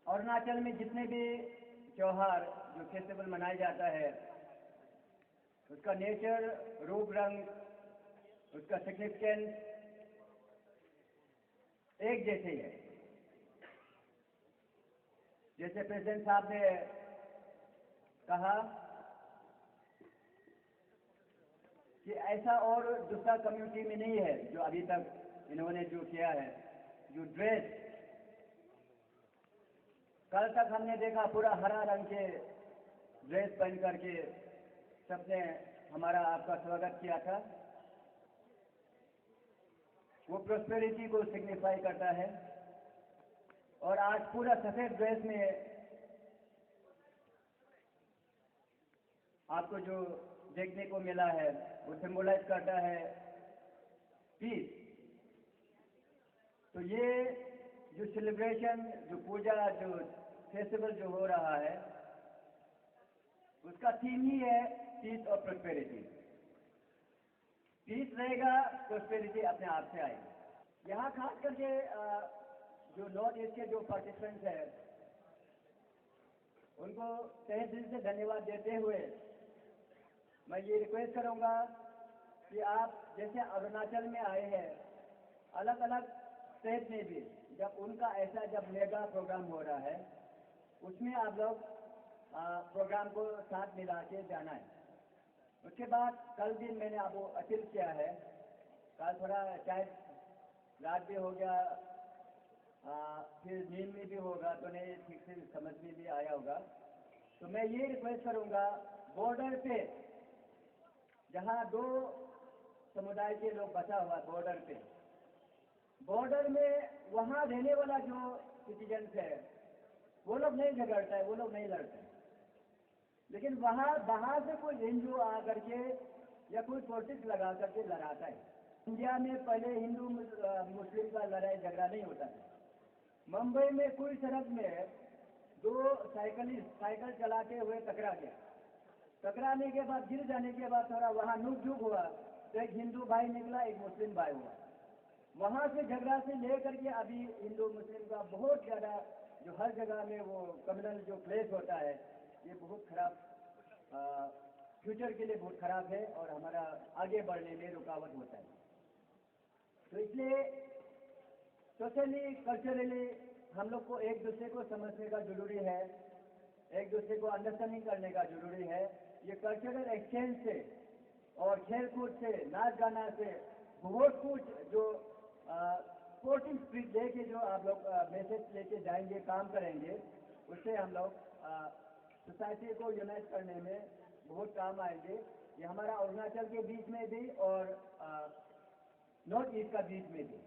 अरुणाचल में जितने भी त्योहार जो फेस्टिवल मनाया जाता है उसका नेचर, रूप रंग, उसका सिग्निफिकेंस एक जैसे ही है। जैसे प्रेसिडेंट साहब ने कहा कि ऐसा और दूसरा कम्युनिटी में नहीं है जो अभी तक इन्होंने जो किया है, जो ड्रेस कल तक हमने देखा पूरा हरा रंग के ड्रेस पहन करके सबने हमारा आपका स्वागत किया था। वो प्रोस्पेरिटी को सिग्निफाई करता है। और आज पूरा सफेद ड्रेस में आपको जो देखने को मिला है वो सिंबलाइज करता है पीस। तो ये जो सेलिब्रेशन, जो पूजा, जो फेस्टिवल जो हो रहा है उसका थीम ही है पीस और प्रोस्पेरिटी। पीस रहेगा, प्रोस्पेरिटी अपने आप से आएगी। यहाँ खास करके जो नॉर्थ ईस्ट के जो पार्टिसिपेंट्स हैं उनको तहे दिल से धन्यवाद देते हुए मैं ये रिक्वेस्ट करूँगा कि आप जैसे अरुणाचल में आए हैं, अलग अलग स्टेट में भी जब उनका ऐसा जब मेगा प्रोग्राम हो रहा है उसमें आप लोग प्रोग्राम को साथ मिला के जाना है। उसके बाद कल दिन मैंने आपको अपील किया है, कल थोड़ा शायद रात भी हो गया, फिर नींद में भी होगा तो नहीं ठीक से समझ में भी आया होगा। तो मैं ये रिक्वेस्ट करूँगा, बॉर्डर पे जहाँ दो समुदाय के लोग बचा हुआ बॉर्डर में वहाँ रहने वाला जो सिटीजन्स है वो लोग नहीं झगड़ता है, वो लोग नहीं लड़ते। लेकिन वहाँ बाहर से कोई एनजीओ आकर के या कोई पॉलिटिक्स लगा करके लड़ाता है। इंडिया में पहले हिंदू मुस्लिम का लड़ाई झगड़ा नहीं होता था। मुंबई में कोई सड़क में दो साइकिलिस्ट साइकिल चलाते हुए टकरा गया, टकराने के बाद, गिर जाने के बाद थोड़ा वहाँ नोक झोंक हुआ, तो एक हिंदू भाई निकला, एक मुस्लिम भाई हुआ। वहाँ से झगड़ा से लेकर के अभी हिंदू मुस्लिम का बहुत ज़्यादा, जो हर जगह में वो कम्युनल जो क्लेश होता है, ये बहुत खराब, फ्यूचर के लिए बहुत खराब है और हमारा आगे बढ़ने में रुकावट होता है। तो इसलिए सोशली कल्चरली हम लोग को एक दूसरे को समझने का जरूरी है, एक दूसरे को अंडरस्टैंडिंग करने का जरूरी है। ये कल्चरल एक्सचेंज से और खेल कूद से, नाच गाना से, बहुत कुछ जो स्पोर्टिंग स्पिरिट लेके जो आप लोग मैसेज लेके जाएंगे, काम करेंगे, उससे हम लोग सोसाइटी को यूनाइट करने में बहुत काम आएंगे। ये हमारा अरुणाचल के बीच में भी और नॉर्थ ईस्ट का बीच में भी।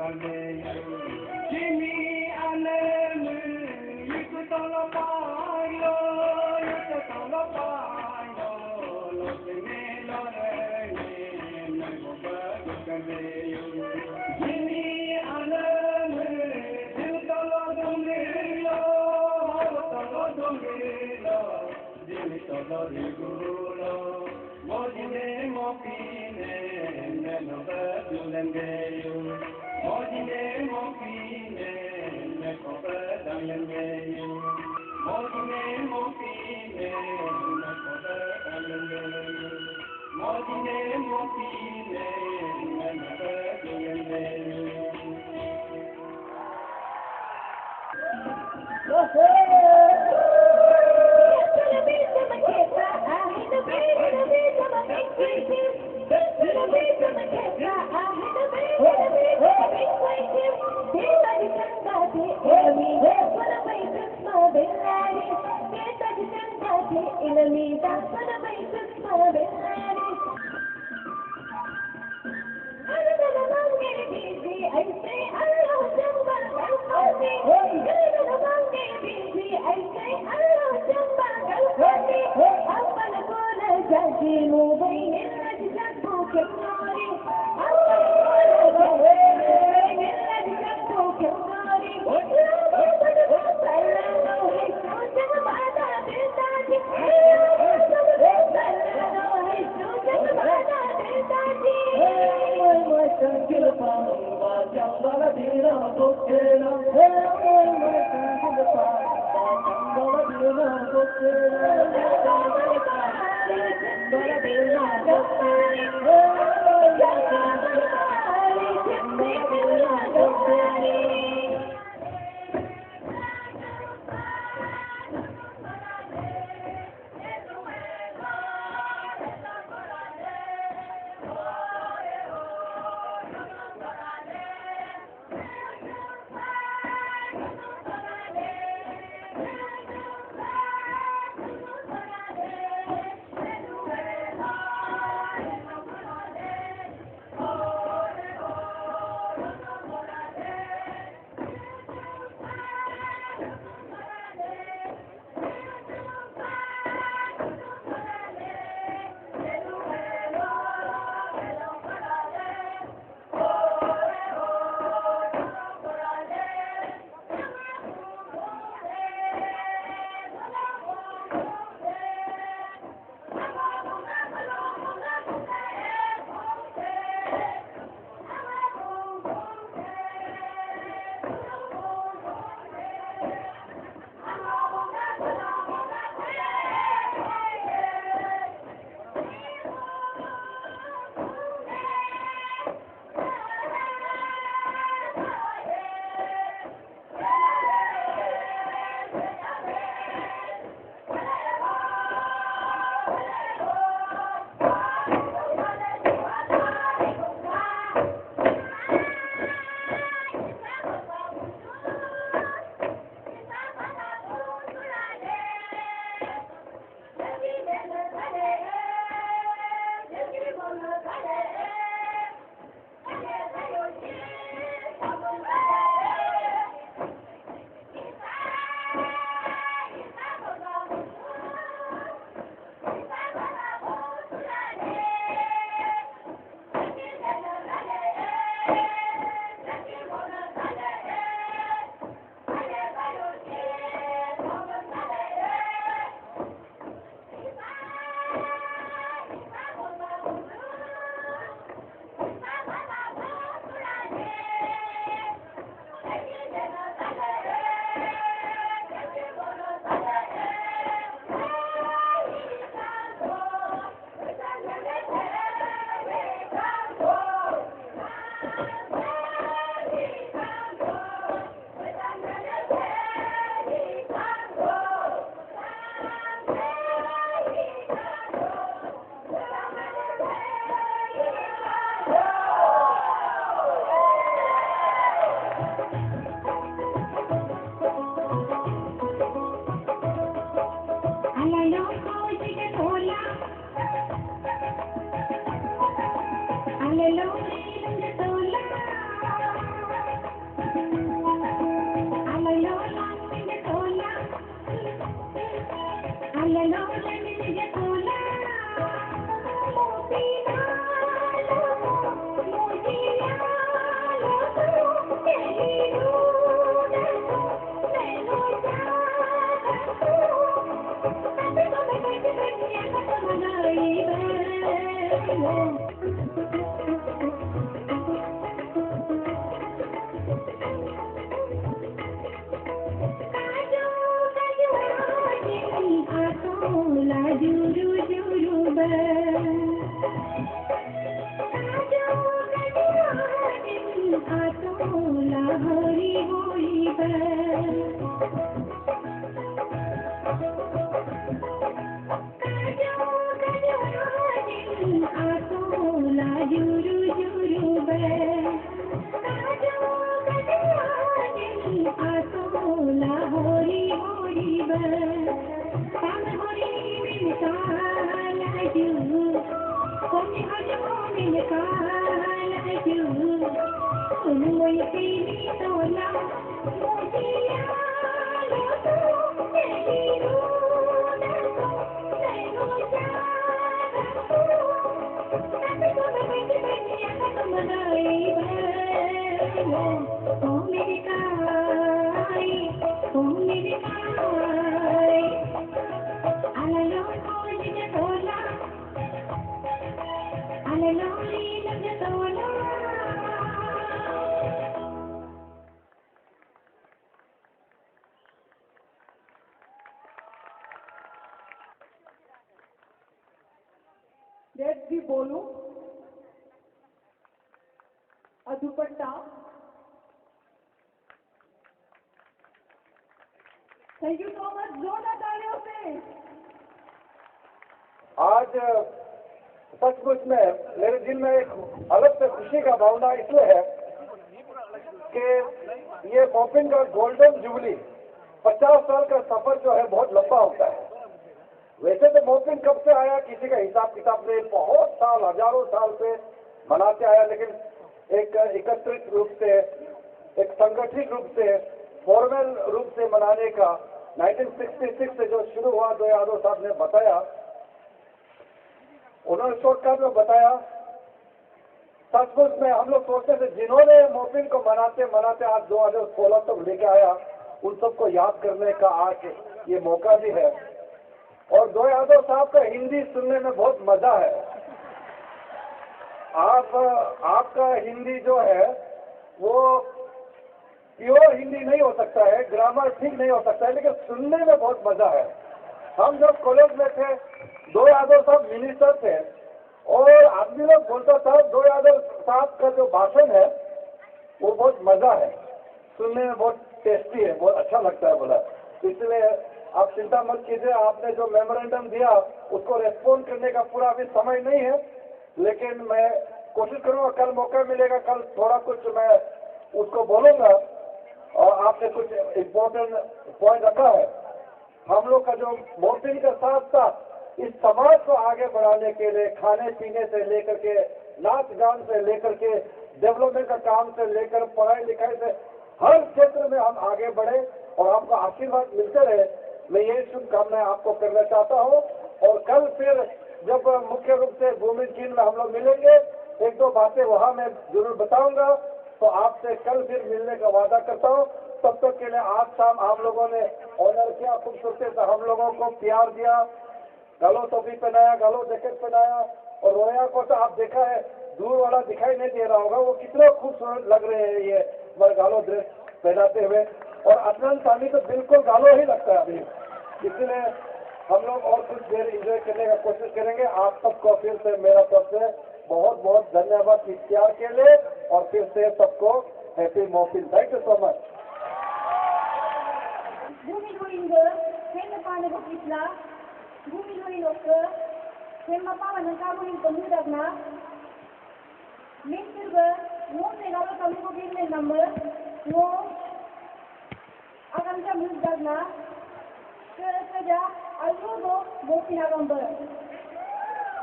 Jimmy Allen, you could all of Pio, you could all of Pio, Jimmy Allen, you told of Dumilo, Jimmy told of Gulo, Mojine Mopine, men of the Dulangayo. Mojine Mopine, Mekopa Dayangayo. Mojine Mopine, Mekopa Dayangayo. Mojine Mopine, Mekopa Dayangayo. डेट भी बोलूं दुपट्टा। Thank you so much, जोरदार तालियों से। आज सचमुच में मेरे दिल में एक अलग से खुशी का भावना इसलिए है कि ये मोपिन का गोल्डन जुबली 50 साल का सफर जो है बहुत लंबा होता है। वैसे तो मोपिन कब से आया किसी का हिसाब किताब नहीं, बहुत साल हजारों साल से मनाते आया, लेकिन एक एकत्रित रूप से, एक संगठित रूप से, फॉर्मल रूप से मनाने का 1966 से जो शुरू हुआ, दो यादव साहब ने बताया, उन्होंने शॉर्टकट में बताया। सचमुच में हम लोग सोचते थे जिन्होंने मोपिन को मनाते मनाते आज 2016 तक लेके आया, उन सबको याद करने का आज ये मौका भी है। और दो यादव साहब का हिंदी सुनने में बहुत मजा है। आपका हिंदी जो है वो प्योर हिंदी नहीं हो सकता है, ग्रामर ठीक नहीं हो सकता है, लेकिन सुनने में बहुत मजा है। हम जब कॉलेज में थे, दो यादव साहब मिनिस्टर थे और आदमी लोग बोलता था दो यादव साहब का जो भाषण है वो बहुत मजा है, सुनने में बहुत टेस्टी है, बहुत अच्छा लगता है बोला। इसलिए आप चिंता मत कीजिए, आपने जो मेमोरेंडम दिया उसको रेस्पॉन्ड करने का पूरा अभी समय नहीं है, लेकिन मैं कोशिश करूंगा, कल मौका मिलेगा, कल थोड़ा कुछ मैं उसको बोलूंगा। और आपने कुछ इम्पोर्टेंट पॉइंट रखा है। हम लोग का जो मोपिन के साथ साथ इस समाज को आगे बढ़ाने के लिए खाने पीने से लेकर के, नाच गान से लेकर के, डेवलपमेंट का काम से लेकर पढ़ाई लिखाई से हर क्षेत्र में हम आगे बढ़े और आपका आशीर्वाद मिलते रहे, मैं ये शुभकामनाएं आपको करना चाहता हूँ। और कल फिर जब मुख्य रूप से वुमेन टीम में हम लोग मिलेंगे, एक दो बातें वहां मैं जरूर बताऊंगा, तो आपसे कल फिर मिलने का वादा करता हूँ। तब तक के लिए आज शाम आप लोगों ने ऑनर किया, खूबसूरती से हम लोगों को प्यार दिया, गलो टोपी पहनाया, गलो जैकेट पहनाया। और रोया को तो आप देखा है, दूर वाला दिखाई नहीं दे रहा होगा, वो कितने खूबसूरत लग रहे हैं ये गालो ड्रेस पहनाते हुए। और अदनान सामी तो बिल्कुल गालो ही लगता है अभी, इसलिए हम लोग और कुछ देर एंजॉय करने का कोशिश करेंगे। आप सबको फिर से मेरा तरफ से बहुत बहुत धन्यवाद इस प्यार के लिए, और फिर से सबको happy Mopin. Thank you so much.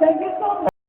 Thank you so much.